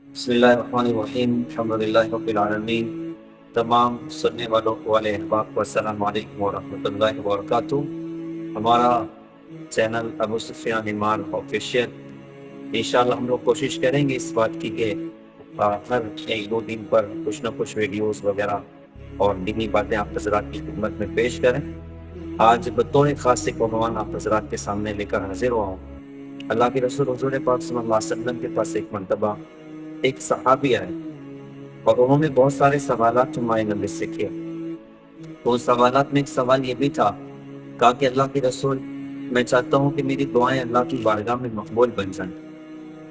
بسم اللہ الرحمن الرحیم الحمدللہ رب العالمین۔ تمام سننے والوں کو والے احباب کو السلام علیکم ورحمۃ اللہ وبرکاتہ۔ ہمارا چینل ابو سفیان ایمان آفیشیل، انشاءاللہ ہم لوگ کوشش کریں گے اس بات کی کہ ہر ایک دو دن پر کچھ نہ کچھ ویڈیوز وغیرہ اور دینی باتیں آپ حضرات کی خدمت میں پیش کریں۔ آج بطور خاص ایک عنوان آپ حضرات کے سامنے لے کر حاضر ہوا ہوں۔ اللہ کے رسول حضور پاک صلی اللہ علیہ وسلم کے پاس ایک مرتبہ ایک صحابی آئے اور انہوں نے بہت سارے سوالات ہمارے نبی سے کیے۔ تو ان سوالات میں ایک سوال یہ بھی تھا، کہا کہ اللہ کے رسول، میں چاہتا ہوں کہ میری دعائیں اللہ کی بارگاہ میں مقبول بن جائیں۔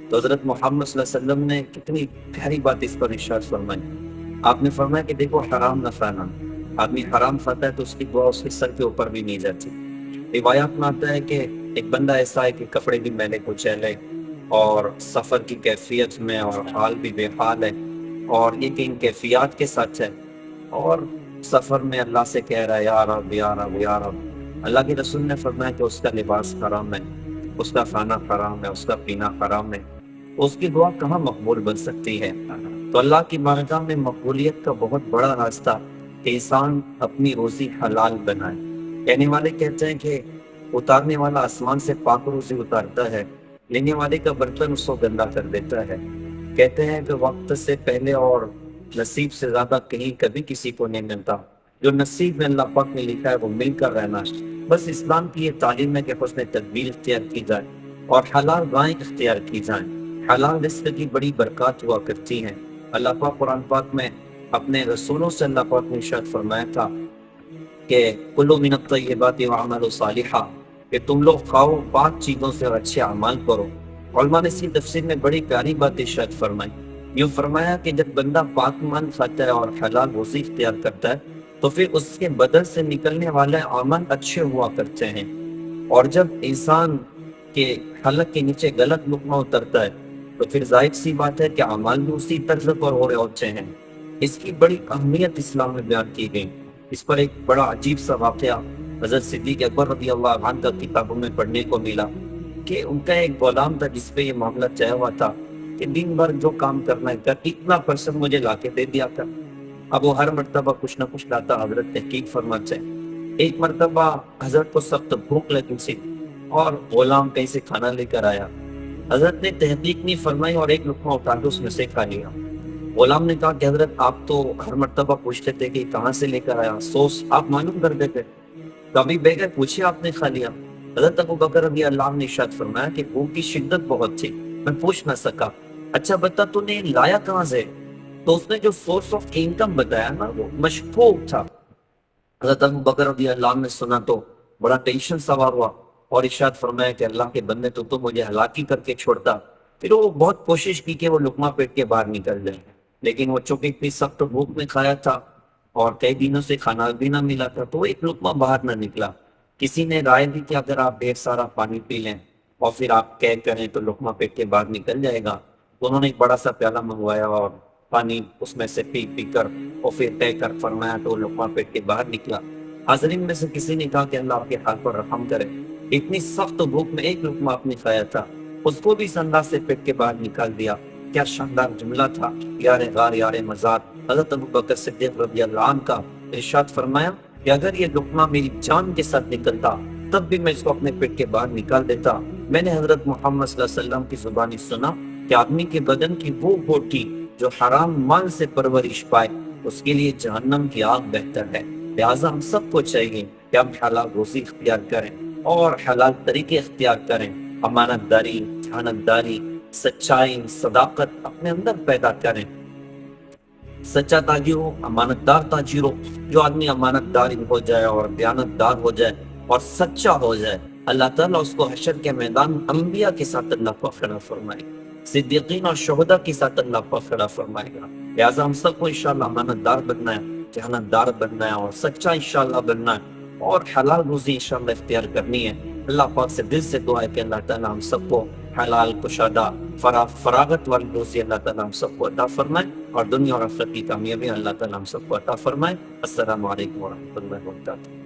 تو حضرت محمد صلی اللہ علیہ وسلم نے کتنی پیاری بات اس پر ارشاد فرمائی۔ آپ نے فرمایا کہ دیکھو، حرام نہ کھانا، آدمی حرام کھاتا ہے تو اس کی دعا اس کے سر کے اوپر بھی نہیں جاتی۔ روایات میں آتا ہے کہ ایک بندہ ایسا ہے کہ کپڑے بھی میلے کچیلے اور سفر کی کیفیت میں اور حال بھی بے حال ہے، اور یہ کہ ان کیفیات کے ساتھ ہے، اور سفر میں اللہ سے کہہ رہا ہے یا رب یا رب یا رب۔ اللہ کے رسول نے فرمایا کہ اس کا لباس حرام ہے، اس کا کھانا حرام ہے، اس کا پینا حرام ہے، اس کی دعا کہاں مقبول بن سکتی ہے؟ تو اللہ کی بارگاہ میں مقبولیت کا بہت بڑا راستہ کہ انسان اپنی روزی حلال بنائے۔ کہنے والے کہتے ہیں کہ اتارنے والا آسمان سے پاک روزی اتارتا ہے، لینے والے کا برتن اس کو گندا کر دیتا ہے۔ کہتے ہیں کہ وقت سے پہلے اور نصیب سے زیادہ کہیں کبھی کسی کو نہیں ملتا۔ جو نصیب میں اللہ پاک نے لکھا ہے وہ مل کر رہنا ہے۔ بس اسلام کی یہ تعلیم ہے کہ حسن تدبیر اختیار کی جائے اور حلال رائیں اختیار کی جائیں۔ حلال رزق کی بڑی برکات ہوا کرتی ہیں۔ اللہ پاک قرآن پاک میں اپنے رسولوں سے اللہ پاک نے ارشاد فرمایا تھا کہ کلوا من الطیبات واعملوا صالحا، کہ تم لوگ کھاؤ پاک چیزوں سے اور اچھے اعمال کرو۔ علماء نے اسی تفسیر میں بڑی پیاری بات ارشاد فرمائی۔ یوں فرمایا کہ جب بندہ پاک مان کھاتا ہے اور حلال روزی اختیار کرتا ہے تو پھر اس کے بدن سے نکلنے والے عمل اچھے ہوا کرتے ہیں، اور جب انسان کے حلق کے نیچے غلط لقمہ اترتا ہے تو پھر ظاہر سی بات ہے کہ اعمال بھی اسی طرز پر ہو رہے ہوتے ہیں۔ اس کی بڑی اہمیت اسلام میں بیان کی گئی۔ اس پر ایک بڑا عجیب سا واقعہ حضرت صدیق اکبر رضی اللہ عنہ کا کتابوں میں پڑھنے کو ملا کہ ان کا ایک غلام تھا جس پہ یہ معاملہ طے ہوا تھا کہ دن بھر جو کام کرنا ہے کر، اتنا پرسن مجھے لا کے دے دیا کر۔ اب وہ ہر مرتبہ کچھ نہ کچھ لاتا۔ حضرت تحقیق فرماتے ہیں ایک مرتبہ حضرت کو سخت بھوک لگی تھی اور غلام کہیں سے کھانا لے کر آیا۔ حضرت نے تحقیق نہیں فرمائی اور ایک لقمہ اٹھا کے اس میں سے کھا لیا۔ غلام نے کہا کہ حضرت آپ تو ہر مرتبہ پوچھتے تھے کہ کہاں سے لے کر آیا، سوس آپ معلوم کر دیتے، کبھی بغیر پوچھے آپ نے کھا لیا۔ حضرت ابو بکر رضی اللہ عنہ نے ارشاد فرمایا کہ بھوک کی شدت بہت تھی، میں پوچھ نہ سکا۔ اچھا بتا تو نے لایا کہاں سے؟ تو اس نے جو سورس آف انکم بتایا نا وہ مشکوک تھا۔ حضرت ابو بکر رضی اللہ عنہ نے سنا تو بڑا ٹینشن سوار ہوا اور ارشاد فرمایا کہ اللہ کے بندے تو مجھے ہلاکی کر کے چھوڑتا۔ پھر وہ بہت کوشش کی کہ وہ لقمہ پیٹ کے باہر نکل جائے، لیکن وہ چونکہ اتنی سخت بھوک میں کھایا تھا اور کئی دنوں سے کھانا بھی نہ ملا تھا تو وہ ایک لقمہ باہر نہ نکلا۔ کسی نے رائے دی کہ اگر آپ ڈھیر سارا پانی پی لیں اور پھر آپ قے کریں تو لقمہ پیٹ کے باہر نکل جائے گا۔ انہوں نے ایک بڑا سا پیالہ منگوایا اور پانی اس میں سے پی پی کر اور پھر قے کر فرمایا تو لقمہ پیٹ کے باہر نکلا۔ حاضرین میں سے کسی نے کہا کہ اللہ آپ کے حال پر رحم کرے، اتنی سخت بھوک میں ایک لقمہ آپ نے کھایا تھا، اس کو بھی اس انداز سے پیٹ کے باہر نکال دیا۔ کیا شاندار جملہ تھا، یار غار یار مزار۔ حضرت ابو بکر صدیق رضی اللہ عنہ کا ارشاد فرمایا کہ اگر یہ لقمہ میری جان کے ساتھ نکلتا تب بھی میں اس کو اپنے پیٹ کے باہر نکال دیتا۔ میں نے حضرت محمد صلی اللہ علیہ وسلم کی زبانی سنا کہ آدمی کے بدن کی وہ بوٹی جو حرام مال سے پرورش پائے اس کے لیے جہنم کی آگ بہتر ہے۔ لہٰذا ہم سب کو چاہیے کہ ہم حلال روزی اختیار کریں اور حلال طریقے اختیار کریں۔ امانت داری، دیانتداری، سچائی، صداقت اپنے اندر پیدا کریں۔ سچا تاجر ہو، امانت دار تاجر ہو۔ جو آدمی امانت دار ہو جائے اور دیانت دار ہو جائے اور سچا ہو جائے، اللہ تعالیٰ اس کو حشر کے میدان انبیاء کے ساتھ اللہ کو کھڑا فرمائے گا، صدیقین اور شہداء کے ساتھ اللہ کو کھڑا فرمائے گا۔ لہٰذا ہم سب کو انشاءاللہ امانت دار بننا ہے، دیانت دار بننا ہے اور سچا انشاءاللہ بننا ہے اور حلال روزی انشاءاللہ اختیار کرنی ہے۔ اللہ پاک سے دل سے دعا ہے کہ اللہ تعالیٰ ہم سب کو حلال کشادہ فراغت والی روزی اللہ تعالیٰ ہم سب کو عطا فرمائے اور دنیا اور آخرت کی کامیابی اللہ تعالیٰ ہم سب کو عطا فرمائے۔ السلام علیکم ورحمۃ اللہ وبرکاتہ۔